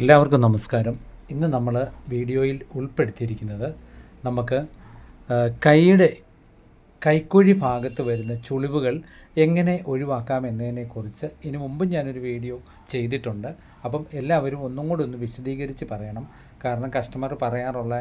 എല്ലാവർക്കും നമസ്കാരം. ഇന്ന് നമ്മൾ വീഡിയോയിൽ ഉൾപ്പെടുത്തിയിരിക്കുന്നത് നമുക്ക് കൈക്കുഴി ഭാഗത്ത് വരുന്ന ചുളിവുകൾ എങ്ങനെ ഒഴിവാക്കാം എന്നതിനെക്കുറിച്ച് ഇതിനു മുമ്പ് ഞാനൊരു വീഡിയോ ചെയ്തിട്ടുണ്ട്. അപ്പം എല്ലാവരും ഒന്നും കൂടി ഒന്ന് വിശദീകരിച്ച് പറയണം. കാരണം കസ്റ്റമർ പറയാറുള്ള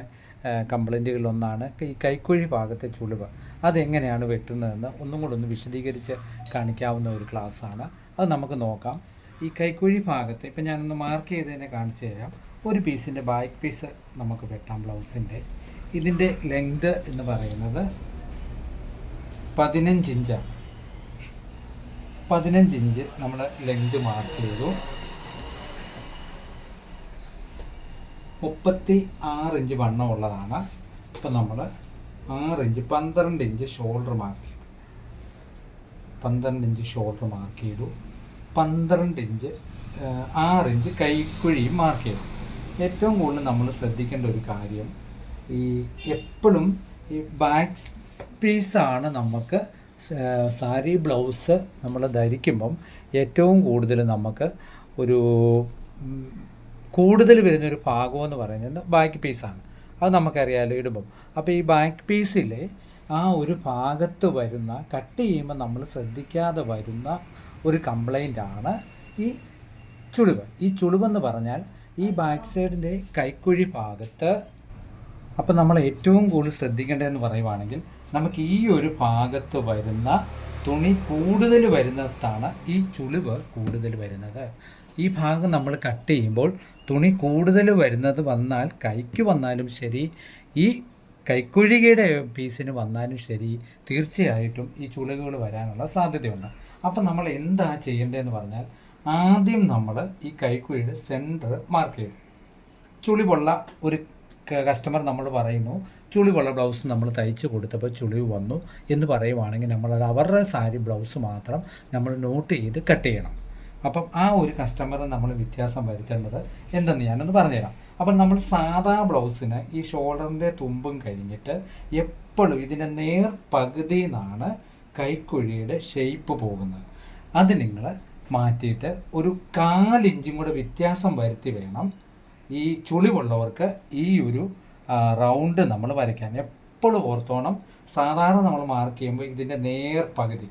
കംപ്ലൈൻറ്റുകളിലൊന്നാണ് ഈ കൈക്കുഴി ഭാഗത്തെ ചുളിവ്. അതെങ്ങനെയാണ് വെട്ടുന്നതെന്ന് ഒന്നും കൂടി ഒന്ന് വിശദീകരിച്ച് കാണിക്കാവുന്ന ഒരു ക്ലാസ്സാണ്. അത് നമുക്ക് നോക്കാം. ഈ കൈക്കുഴി ഭാഗത്ത് ഇപ്പം ഞാനൊന്ന് മാർക്ക് ചെയ്തതിനെ കാണിച്ചു തരാം. ഒരു പീസിൻ്റെ ബാക്ക് പീസ് നമുക്ക് വെട്ടാം. ബ്ലൗസിൻ്റെ ഇതിൻ്റെ ലെങ്ത് എന്ന് പറയുന്നത് 15 ഇഞ്ചാണ്. 15 ഇഞ്ച് നമ്മൾ ലെങ്ത് മാർക്ക് ചെയ്തു. 36 ഇഞ്ച് വണ്ണമുള്ളതാണ്. ഇപ്പം നമ്മൾ 6 ഇഞ്ച് 12 ഇഞ്ച് ഷോൾഡർ മാർക്ക് ചെയ്തു. 12 ഇഞ്ച് ഷോൾഡർ മാർക്ക് ചെയ്തു. 12 ഇഞ്ച് 6 ഇഞ്ച് കൈക്കുഴിയും മാർക്ക് ചെയ്തു. ഏറ്റവും കൂടുതൽ നമ്മൾ ശ്രദ്ധിക്കേണ്ട ഒരു കാര്യം, ഈ എപ്പോഴും ഈ ബാക്ക് പീസാണ് നമുക്ക് സാരി ബ്ലൗസ് നമ്മൾ ധരിക്കുമ്പം ഏറ്റവും കൂടുതൽ നമുക്ക് ഒരു കൂടുതൽ വരുന്നൊരു ഭാഗമെന്ന് പറയുന്നത് ബാക്ക് പീസാണ്. അത് നമുക്കറിയാമല്ലോ ഇടുമ്പം. അപ്പോൾ ഈ ബാക്ക് പീസിലെ ആ ഒരു ഭാഗത്ത് വരുന്ന കട്ട് ചെയ്യുമ്പോൾ നമ്മൾ ശ്രദ്ധിക്കാതെ വരുന്ന ഒരു കംപ്ലൈൻ്റാണ് ഈ ചുളിവ്. ഈ ചുളിവെന്ന് പറഞ്ഞാൽ ഈ ബാക്ക് സൈഡിൻ്റെ കൈക്കുഴി ഭാഗത്ത്. അപ്പോൾ നമ്മൾ ഏറ്റവും കൂടുതൽ ശ്രദ്ധിക്കേണ്ടതെന്ന് പറയുവാണെങ്കിൽ നമുക്ക് ഈ ഒരു ഭാഗത്ത് വരുന്ന തുണി കൂടുതൽ വരുന്നിടത്താണ് ഈ ചുളിവ് കൂടുതൽ വരുന്നത്. ഈ ഭാഗം നമ്മൾ കട്ട് ചെയ്യുമ്പോൾ തുണി കൂടുതൽ വരുന്നത് വന്നാൽ കൈക്ക് വന്നാലും ശരി, ഈ കൈക്കുഴികയുടെ പീസിന് വന്നാലും ശരി, തീർച്ചയായിട്ടും ഈ ചുളിവുകൾ വരാനുള്ള സാധ്യതയുണ്ട്. അപ്പം നമ്മൾ എന്താ ചെയ്യേണ്ടതെന്ന് പറഞ്ഞാൽ, ആദ്യം നമ്മൾ ഈ കൈക്കുഴിയുടെ സെൻറ്റർ മാർക്ക് ചെയ്യും. ചുളിവുള്ള ഒരു കസ്റ്റമർ നമ്മൾ പറയുന്നു, ചുളിവുള്ള ബ്ലൗസ് നമ്മൾ തയ്ച്ച് കൊടുത്തപ്പോൾ ചുളിവ് വന്നു എന്ന് പറയുവാണെങ്കിൽ നമ്മളത് അവരുടെ സാരി ബ്ലൗസ് മാത്രം നമ്മൾ നോട്ട് ചെയ്ത് കട്ട് ചെയ്യണം. അപ്പം ആ ഒരു കസ്റ്റമർ നമ്മൾ വ്യത്യാസം വരുത്തേണ്ടത് എന്തെന്ന് ഞാനൊന്ന് പറഞ്ഞുതരാം. അപ്പം നമ്മൾ സാധാ ബ്ലൗസിന് ഈ ഷോൾഡറിൻ്റെ തുമ്പും കഴിഞ്ഞിട്ട് എപ്പോഴും ഇതിൻ്റെ നേർ പകുതിയിൽ നിന്നാണ് കൈക്കുഴിയുടെ ഷേപ്പ് പോകുന്നത്. അത് നിങ്ങൾ മാറ്റിയിട്ട് ഒരു 4 ഇഞ്ചും കൂടെ വ്യത്യാസം വരുത്തി വേണം ഈ ചുളിവുള്ളവർക്ക് ഈ ഒരു റൗണ്ട് നമ്മൾ വരയ്ക്കാൻ. എപ്പോഴും ഓർത്തോണം, സാധാരണ നമ്മൾ മാർക്ക് ചെയ്യുമ്പോൾ ഇതിൻ്റെ നേർ പകുതി,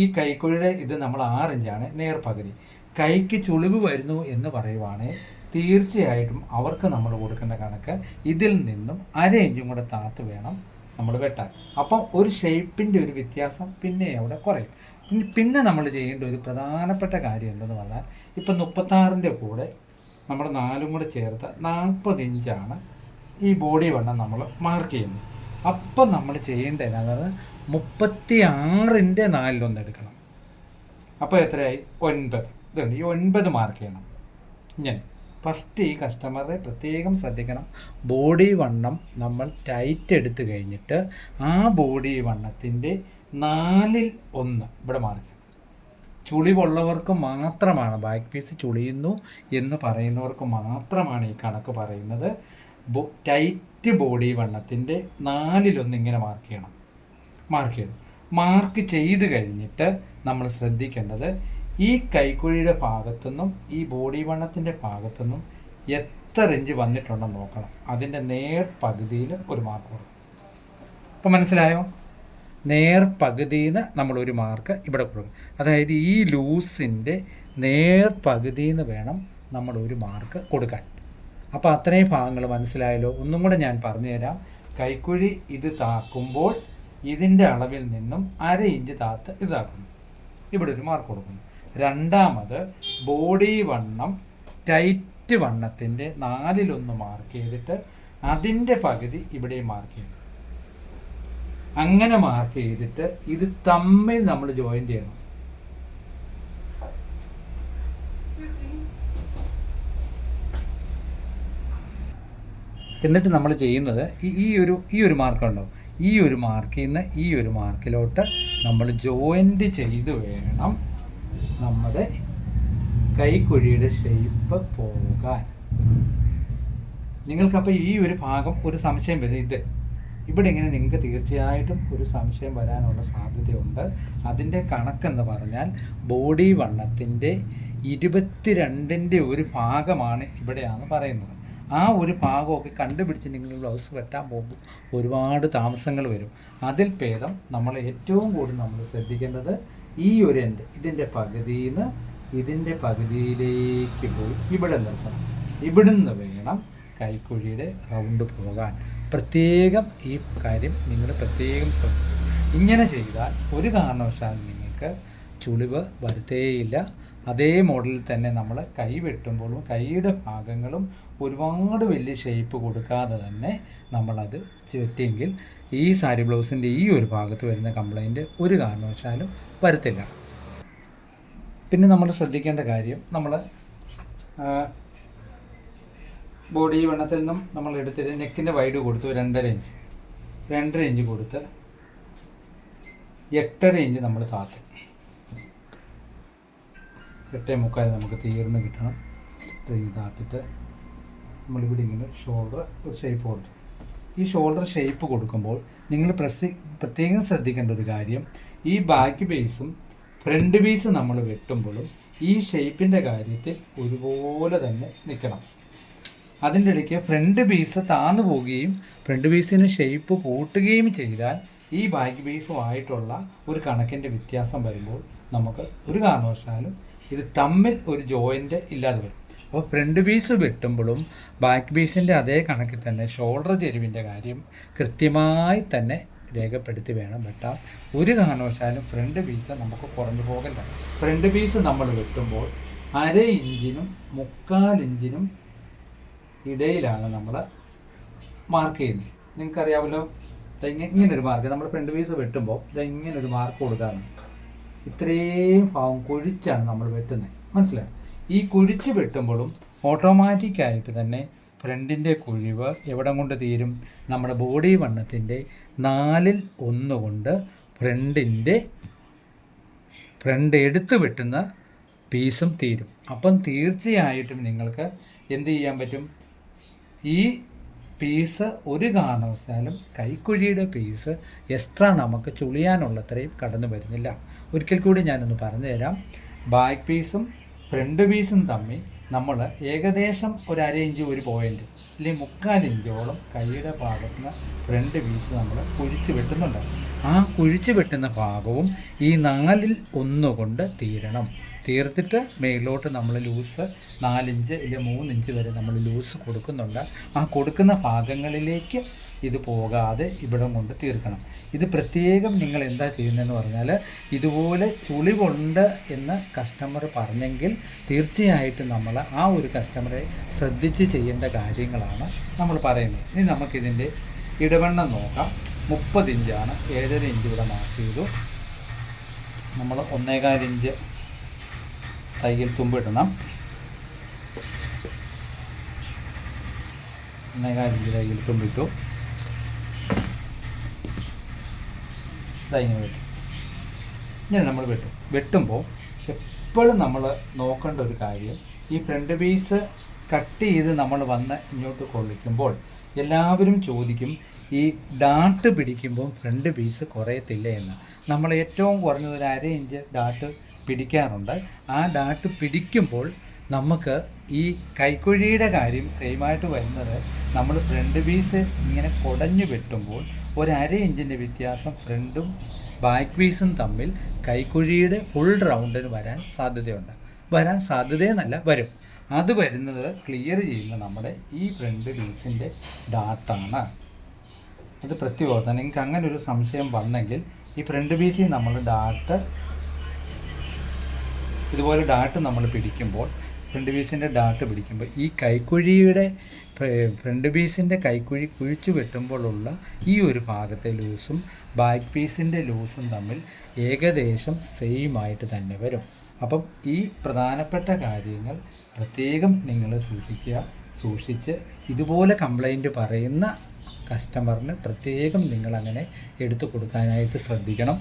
ഈ കൈക്കുഴിയുടെ ഇത് നമ്മൾ 6 ഇഞ്ചാണ് നേർ പകുതി. കൈക്ക് ചുളിവ് വരുന്നു എന്ന് പറയുവാണെങ്കിൽ തീർച്ചയായിട്ടും അവർക്ക് നമ്മൾ കൊടുക്കേണ്ട കണക്ക് ഇതിൽ നിന്നും 1/2 ഇഞ്ചും കൂടെ താത്ത് വേണം നമ്മൾ വെട്ടാൻ. അപ്പം ഒരു ഷേപ്പിൻ്റെ ഒരു വ്യത്യാസം പിന്നെ അവിടെ കുറയും. പിന്നെ നമ്മൾ ചെയ്യേണ്ട ഒരു പ്രധാനപ്പെട്ട കാര്യം എന്തെന്ന് പറഞ്ഞാൽ, ഇപ്പം 36ൻ്റെ കൂടെ നമ്മൾ 4ഉം കൂടെ ചേർത്ത് 40 ഇഞ്ചാണ് ഈ ബോഡി വണ്ണം നമ്മൾ മാർക്ക് ചെയ്യുന്നത്. അപ്പം നമ്മൾ ചെയ്യേണ്ടത് എന്നാണ് 36ൻ്റെ 4 എടുക്കണം. അപ്പോൾ എത്രയായി? 9. ഇതുണ്ട്, ഈ 9 മാർക്ക് ചെയ്യണം. ഇങ്ങനെ ഫസ്റ്റ് ഈ കസ്റ്റമറെ പ്രത്യേകം ശ്രദ്ധിക്കണം. ബോഡി വണ്ണം നമ്മൾ ടൈറ്റ് എടുത്തു കഴിഞ്ഞിട്ട് ആ ബോഡി വണ്ണത്തിൻ്റെ 4ൽ 1 ഇവിടെ മാർക്ക് ചെയ്യണം. ചുളിവുള്ളവർക്ക് മാത്രമാണ്, ബാക്ക് പീസ് ചുളിയുന്നു എന്ന് പറയുന്നവർക്ക് മാത്രമാണ് ഈ കണക്ക് പറയുന്നത്. ടൈറ്റ് ബോഡി വണ്ണത്തിൻ്റെ 4ൽ 1 ഇങ്ങനെ മാർക്ക് ചെയ്യണം. മാർക്ക് ചെയ്ത് കഴിഞ്ഞിട്ട് നമ്മൾ ശ്രദ്ധിക്കേണ്ടത്, ഈ കൈക്കുഴിയുടെ ഭാഗത്തുനിന്നും ഈ ബോഡി വണ്ണത്തിൻ്റെ ഭാഗത്തുനിന്നും എത്ര ഇഞ്ച് വന്നിട്ടുണ്ടെന്ന് നോക്കണം. അതിൻ്റെ നേർ പകുതിയിൽ ഒരു മാർക്ക് കൊടുക്കും. അപ്പോൾ മനസ്സിലായോ? നേർ പകുതിയിൽ നിന്ന് നമ്മളൊരു മാർക്ക് ഇവിടെ കൊടുക്കും. അതായത് ഈ ലൂസിൻ്റെ നേർ പകുതിയിൽ നിന്ന് വേണം നമ്മളൊരു മാർക്ക് കൊടുക്കാൻ. അപ്പോൾ അത്രയും ഭാഗങ്ങൾ മനസ്സിലായല്ലോ. ഒന്നും കൂടെ ഞാൻ പറഞ്ഞുതരാം. കൈക്കുഴി ഇത് താക്കുമ്പോൾ ഇതിൻ്റെ അളവിൽ നിന്നും 1/2 ഇഞ്ച് താത്ത് ഇതാക്കുന്നു, ഇവിടെ ഒരു മാർക്ക് കൊടുക്കുന്നു. രണ്ടാമത് ബോഡി വണ്ണം ടൈറ്റ് വണ്ണത്തിൻ്റെ 4ൽ 1 മാർക്ക് ചെയ്തിട്ട് അതിൻ്റെ പകുതി ഇവിടെയും മാർക്ക് ചെയ്യണം. അങ്ങനെ മാർക്ക് ചെയ്തിട്ട് ഇത് തമ്മിൽ നമ്മൾ ജോയിൻ്റ് ചെയ്യണം. എന്നിട്ട് നമ്മൾ ചെയ്യുന്നത് ഈ ഒരു മാർക്കുണ്ടോ, ഈ ഒരു മാർക്കിൽ നിന്ന് ഈ ഒരു മാർക്കിലോട്ട് നമ്മൾ ജോയിൻ്റ് ചെയ്ത് വേണം നമ്മുടെ കൈക്കുഴിയുടെ ഷേപ്പ് പോകാൻ. നിങ്ങൾക്കപ്പോൾ ഈ ഒരു ഭാഗം ഒരു സംശയം വരും, ഇവിടെ ഇങ്ങനെ നിങ്ങൾക്ക് തീർച്ചയായിട്ടും ഒരു സംശയം വരാനുള്ള സാധ്യതയുണ്ട്. അതിൻ്റെ കണക്കെന്ന് പറഞ്ഞാൽ ബോഡി വണ്ണത്തിൻ്റെ 22ൻ്റെ ഒരു ഭാഗമാണ് ഇവിടെയാണ് പറയുന്നത്. ആ ഒരു ഭാഗമൊക്കെ കണ്ടുപിടിച്ച് നിങ്ങൾ ബ്ലൗസ് വെട്ടാൻ പോകുമ്പോൾ ഒരുപാട് താമസങ്ങൾ വരും. അതിൽ ഭേദം നമ്മൾ ഏറ്റവും കൂടുതൽ നമ്മൾ ശ്രദ്ധിക്കേണ്ടത് ഈ ഒരു എൻഡ്, ഇതിൻ്റെ പകുതിയിൽ നിന്ന് ഇതിൻ്റെ പകുതിയിലേക്ക് പോയി ഇവിടെ നിർത്തണം. ഇവിടുന്ന് വേണം കൈക്കുഴിയുടെ റൗണ്ട് പോകാൻ. പ്രത്യേകം ഈ കാര്യം നിങ്ങൾ പ്രത്യേകം ശ്രദ്ധിക്കുക. ഇങ്ങനെ ചെയ്താൽ ഒരു കാരണവശാലും നിങ്ങൾക്ക് ചുളിവ് വരുത്തേയില്ല. അതേ മോഡലിൽ തന്നെ നമ്മൾ കൈ വെട്ടുമ്പോഴും കൈയുടെ ഭാഗങ്ങളും ഒരുപാട് വലിയ ഷേപ്പ് കൊടുക്കാതെ തന്നെ നമ്മളത് വെട്ടിയെങ്കിൽ ഈ സാരി ബ്ലൗസിൻ്റെ ഈ ഒരു ഭാഗത്ത് വരുന്ന കംപ്ലൈൻറ്റ് ഒരു കാരണവശാലും വരത്തില്ല. പിന്നെ നമ്മൾ ശ്രദ്ധിക്കേണ്ട കാര്യം, നമ്മൾ ബോഡി വണ്ണത്തിൽ നിന്നും നമ്മൾ എടുത്തിട്ട് നെക്കിൻ്റെ വൈഡ് കൊടുത്തു 2.5 ഇഞ്ച് കൊടുത്ത് 8.5 ഇഞ്ച് നമ്മൾ താത്തും. 8.75 നമുക്ക് തീർന്ന് കിട്ടണം. താത്തിട്ട് നമ്മളിവിടെ ഇങ്ങനെ ഷോൾഡർ ഒരു ഷേപ്പ് കൊടുത്തു. ഈ ഷോൾഡർ ഷേപ്പ് കൊടുക്കുമ്പോൾ നിങ്ങൾ പ്രത്യേകം ശ്രദ്ധിക്കേണ്ട ഒരു കാര്യം, ഈ ബാക്ക് പീസും ഫ്രണ്ട് പീസ് നമ്മൾ വെട്ടുമ്പോഴും ഈ ഷേപ്പിൻ്റെ കാര്യത്തിൽ ഒരുപോലെ തന്നെ നിൽക്കണം. അതിൻ്റെ ഇടയ്ക്ക് ഫ്രണ്ട് പീസ് താന്നു പോവുകയും ഫ്രണ്ട് പീസിന് ഷേപ്പ് കൂട്ടുകയും ചെയ്താൽ ഈ ബാക്ക് പീസുമായിട്ടുള്ള ഒരു കണക്കിൻ്റെ വ്യത്യാസം വരുമ്പോൾ നമുക്ക് ഒരു കാരണവശാലും ഇത് തമ്മിൽ ഒരു ജോയിൻ്റ് ഇല്ലാതെ വരും. അപ്പോൾ ഫ്രണ്ട് പീസ് വെട്ടുമ്പോഴും ബാക്ക് പീസിൻ്റെ അതേ കണക്കിൽ തന്നെ ഷോൾഡർ ചെരുവിൻ്റെ കാര്യം കൃത്യമായി തന്നെ രേഖപ്പെടുത്തി വേണം വെട്ടാൻ. ഒരു കാരണവശാലും ഫ്രണ്ട് പീസ് നമുക്ക് കുറഞ്ഞു പോകില്ല. ഫ്രണ്ട് പീസ് നമ്മൾ വെട്ടുമ്പോൾ 1/2 ഇഞ്ചിനും 3/4 ഇഞ്ചിനും ഇടയിലാണ് നമ്മൾ മാർക്ക് ചെയ്യുന്നത്. നിങ്ങൾക്കറിയാമല്ലോ, ഇങ്ങനൊരു മാർക്ക് നമ്മൾ ഫ്രണ്ട് പീസ് വെട്ടുമ്പോൾ ഇങ്ങനൊരു മാർക്ക് കൊടുക്കാറുണ്ട്. ഇത്രയും ഭാഗം കുഴിച്ചാണ് നമ്മൾ വെട്ടുന്നത്, മനസ്സിലായി? ഈ കുഴിച്ച് വെട്ടുമ്പോഴും ഓട്ടോമാറ്റിക്കായിട്ട് തന്നെ ഫ്രണ്ടിൻ്റെ കുഴിവ് എവിടെ കൊണ്ട് തീരും? നമ്മുടെ ബോഡി വണ്ണത്തിൻ്റെ 1/4 കൊണ്ട് ഫ്രണ്ട് എടുത്ത് വെട്ടുന്ന പീസും തീരും. അപ്പം തീർച്ചയായിട്ടും നിങ്ങൾക്ക് എന്ത് ചെയ്യാൻ പറ്റും? ഈ പീസ് ഒരു കാരണവശാലും കൈക്കുഴിയുടെ പീസ് എക്സ്ട്രാ നമുക്ക് ചുളിയാനുള്ളത്രയും കടന്നു വരുന്നില്ല. ഒരിക്കൽ കൂടി ഞാനൊന്ന് പറഞ്ഞു തരാം. ബാക്ക് പീസും ഫ്രണ്ട് പീസും തമ്മിൽ നമ്മൾ ഏകദേശം ഒരു 1/2 ഇഞ്ച് ഒരു പോയിൻ്റ് അല്ലെങ്കിൽ 3/4 ഇഞ്ചോളം കൈയുടെ ഭാഗത്ത് നിന്ന് ഫ്രണ്ട് പീസ് നമ്മൾ കുഴിച്ച് വെട്ടുന്നുണ്ട്. ആ കുഴിച്ച് വെട്ടുന്ന ഭാഗവും ഈ 1/4 കൊണ്ട് തീരണം. തീർത്തിട്ട് മേലോട്ട് നമ്മൾ ലൂസ് 4 ഇഞ്ച് അല്ലെങ്കിൽ 3 ഇഞ്ച് വരെ നമ്മൾ ലൂസ് കൊടുക്കുന്നുണ്ട്. ആ കൊടുക്കുന്ന ഭാഗങ്ങളിലേക്ക് ഇത് പോകാതെ ഇവിടം കൊണ്ട് തീർക്കണം. ഇത് പ്രത്യേകം നിങ്ങൾ എന്താ ചെയ്യുന്നതെന്ന് പറഞ്ഞാൽ, ഇതുപോലെ ചുളിവുണ്ട് എന്ന് കസ്റ്റമർ പറഞ്ഞെങ്കിൽ തീർച്ചയായിട്ടും നമ്മൾ ആ ഒരു കസ്റ്റമറെ ശ്രദ്ധിച്ച് ചെയ്യേണ്ട കാര്യങ്ങളാണ് നമ്മൾ പറയുന്നത്. ഇനി നമുക്കിതിൻ്റെ ഇടവണ്ണം നോക്കാം. 30 ഇഞ്ചാണ്. 7.5 ഇഞ്ച് ഇവിടെ മാർക്ക് ചെയ്തു. നമ്മൾ 1.25 ഇഞ്ച് തയ്യൽ തുമ്പ് ഇടണം. 1.25 ഇഞ്ച് തയ്യൽ തുമ്പിട്ടു. ഇങ്ങനെ വെട്ടും. ഇങ്ങനെ നമ്മൾ വെട്ടുമ്പോൾ എപ്പോഴും നമ്മൾ നോക്കേണ്ട ഒരു കാര്യം, ഈ ഫ്രണ്ട് പീസ് കട്ട് ചെയ്ത് നമ്മൾ വന്ന് ഇങ്ങോട്ട് കൊള്ളിക്കുമ്പോൾ എല്ലാവരും ചോദിക്കും, ഈ ഡാട്ട് പിടിക്കുമ്പോൾ ഫ്രണ്ട് പീസ് കുറയത്തില്ല എന്ന്. നമ്മൾ ഏറ്റവും കുറഞ്ഞത് ഒരു 1/2 ഇഞ്ച് ഡാട്ട് പിടിക്കാറുണ്ട്. ആ ഡാട്ട് പിടിക്കുമ്പോൾ നമുക്ക് ഈ കൈക്കുഴിയുടെ കാര്യം സെയിമായിട്ട് വരുന്നത്, നമ്മൾ ഫ്രണ്ട് പീസ് ഇങ്ങനെ കുടഞ്ഞു വെട്ടുമ്പോൾ ഒരു 1/2 ഇഞ്ചിൻ്റെ വ്യത്യാസം ഫ്രണ്ടും ബാക്ക് പീസും തമ്മിൽ കൈക്കുഴിയുടെ ഫുൾ റൗണ്ടിന് വരാൻ സാധ്യതയെന്നല്ല വരും. അത് വരുന്നത് ക്ലിയർ ചെയ്യുന്ന നമ്മുടെ ഈ ഫ്രണ്ട് പീസിൻ്റെ ഡാട്ടാണ്. അത് പ്രത്യേകത. നിങ്ങൾക്ക് അങ്ങനെ ഒരു സംശയം വന്നെങ്കിൽ ഈ ഫ്രണ്ട് പീസിൽ നമ്മൾ ഇതുപോലെ ഡാട്ട് നമ്മൾ പിടിക്കുമ്പോൾ, ഫ്രണ്ട് പീസിൻ്റെ ഡാട്ട് പിടിക്കുമ്പോൾ ഈ കൈക്കുഴിയുടെ ഫ്രണ്ട് പീസിൻ്റെ കൈക്കുഴി കുഴിച്ചു വെട്ടുമ്പോഴുള്ള ഈ ഒരു ഭാഗത്തെ ലൂസും ബാക്ക് പീസിൻ്റെ ലൂസും തമ്മിൽ ഏകദേശം സെയിമായിട്ട് തന്നെ വരും. അപ്പം ഈ പ്രധാനപ്പെട്ട കാര്യങ്ങൾ പ്രത്യേകം നിങ്ങൾ സൂക്ഷിച്ച് ഇതുപോലെ കംപ്ലൈൻറ്റ് പറയുന്ന കസ്റ്റമറിന് പ്രത്യേകം നിങ്ങളങ്ങനെ എടുത്തു കൊടുക്കാനായിട്ട് ശ്രദ്ധിക്കണം.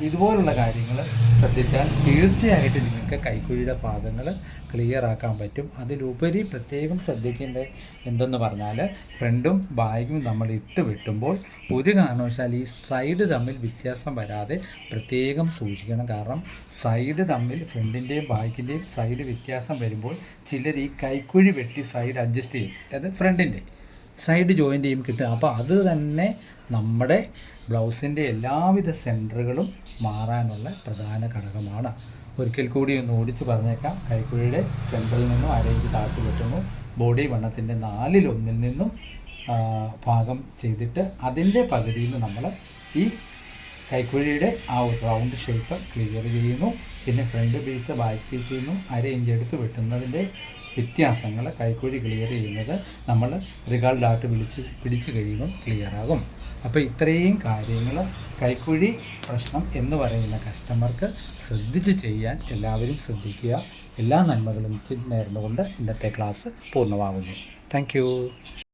ഇതുപോലുള്ള കാര്യങ്ങൾ ശ്രദ്ധിച്ചാൽ തീർച്ചയായിട്ടും നിങ്ങൾക്ക് കൈക്കുഴിയുടെ ഭാഗങ്ങൾ ക്ലിയർ ആക്കാൻ പറ്റും. അതിലുപരി പ്രത്യേകം ശ്രദ്ധിക്കേണ്ടത് എന്തെന്ന് പറഞ്ഞാൽ ഫ്രണ്ടും ബാഗും നമ്മൾ ഇട്ട് വെട്ടുമ്പോൾ ഒരു കാരണവശാൽ ഈ സൈഡ് തമ്മിൽ വ്യത്യാസം വരാതെ പ്രത്യേകം സൂക്ഷിക്കണം. കാരണം സൈഡ് തമ്മിൽ ഫ്രണ്ടിൻ്റെയും ബാക്കിൻ്റെയും സൈഡ് വ്യത്യാസം വരുമ്പോൾ ചിലർ ഈ കൈക്കുഴി വെട്ടി സൈഡ് അഡ്ജസ്റ്റ് ചെയ്യും. അത് ഫ്രണ്ടിൻ്റെ സൈഡ് ജോയിൻ്റ് ചെയ്യും കിട്ടും. അപ്പോൾ അത് തന്നെ നമ്മുടെ ബ്ലൗസിൻ്റെ എല്ലാവിധ സെൻറ്ററുകളും മാറാനുള്ള പ്രധാന ഘടകമാണ്. ഒരിക്കൽ കൂടി ഒന്ന് ഓടിച്ച് പറഞ്ഞേക്കാം. കൈക്കുഴിയുടെ സെൻറ്ററിൽ നിന്നും അരയിഞ്ച് താഴ്ത്തി വെട്ടുന്നു. ബോഡി വണ്ണത്തിൻ്റെ 1/4 നിന്നും ഭാഗം ചെയ്തിട്ട് അതിൻ്റെ പകുതിയിൽ നിന്ന് നമ്മൾ ഈ കൈക്കുഴിയുടെ ആ ഒരു റൗണ്ട് ഷേപ്പ് ക്ലിയർ ചെയ്യുന്നു. പിന്നെ ഫ്രണ്ട് പീസ് ബാക്ക് പീസിൽ നിന്നും 1/2 ഇഞ്ച് എടുത്ത് വെട്ടുന്നതിൻ്റെ വ്യത്യാസങ്ങൾ കൈക്കുഴി ക്ലിയർ ചെയ്യുന്നത് നമ്മൾ റിഗാൾ ഡാട്ട് പിടിച്ച് കഴിയുമ്പം ക്ലിയറാകും. അപ്പോൾ ഇത്രയും കാര്യങ്ങൾ കൈക്കുഴി പ്രശ്നം എന്ന് പറയുന്ന കസ്റ്റമർക്ക് ശ്രദ്ധിച്ച് ചെയ്യാൻ എല്ലാവരും ശ്രദ്ധിക്കുക. എല്ലാ നന്മകളും നേർന്നുകൊണ്ട് ഇന്നത്തെ ക്ലാസ് പൂർണ്ണമാകുന്നു. താങ്ക്